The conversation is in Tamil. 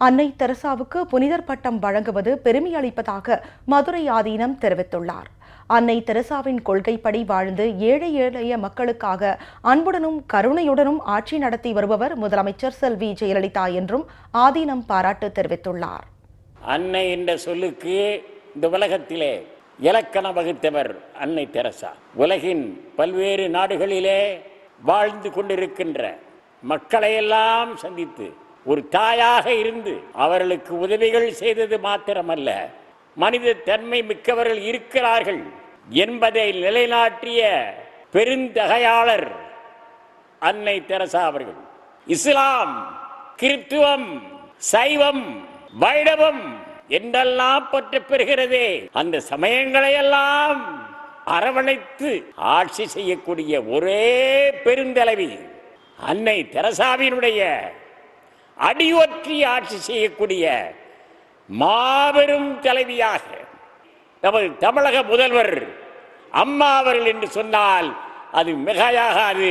அன்னை தெரசாவுக்கு புனிதர் பட்டம் வழங்குவது பெருமை அளிப்பதாக மதுரை ஆதீனம் தெரிவித்துள்ளார். அன்னை தெரசாவின் கொள்கைப்படி வாழ்ந்து ஏழை எளிய மக்களுக்காக அன்புடனும் கருணையுடனும் ஆட்சி நடத்தி வருபவர் முதலமைச்சர் செல்வி ஜெயலலிதா என்றும் ஆதீனம் பாராட்டு தெரிவித்துள்ளார். அன்னை என்ற சொல்லுக்கு இந்த உலகத்திலே இலக்கணம் வகுத்தவர் அன்னை தெரசா. உலகின் பல்வேறு நாடுகளிலே வாழ்ந்து கொண்டிருக்கின்ற மக்களையெல்லாம் சந்தித்து ஒரு தாயாக இருந்து அவர்களுக்கு உதவிகள் செய்தது மாத்திரமல்ல, மனித தன்மை மிக்கவர்கள் இருக்கிறார்கள் என்பதை நிலைநாட்டிய பெருந்தகையாளர் அன்னை தெரசா அவர்கள். இஸ்லாம், கிறித்துவம், சைவம், வைணவம் என்றெல்லாம் பற்ற பெறுகிறதே, அந்த சமயங்களை எல்லாம் அரவணைத்து ஆட்சி செய்யக்கூடிய ஒரே பெருந்தலைவி அன்னை தெரசாவினுடைய அடியொற்றி ஆட்சி செய்யக்கூடிய மாபெரும் தலைவியாக நமது தமிழக முதல்வர் அம்மா அவர்கள் என்று சொன்னால் அது மிகையாகாது.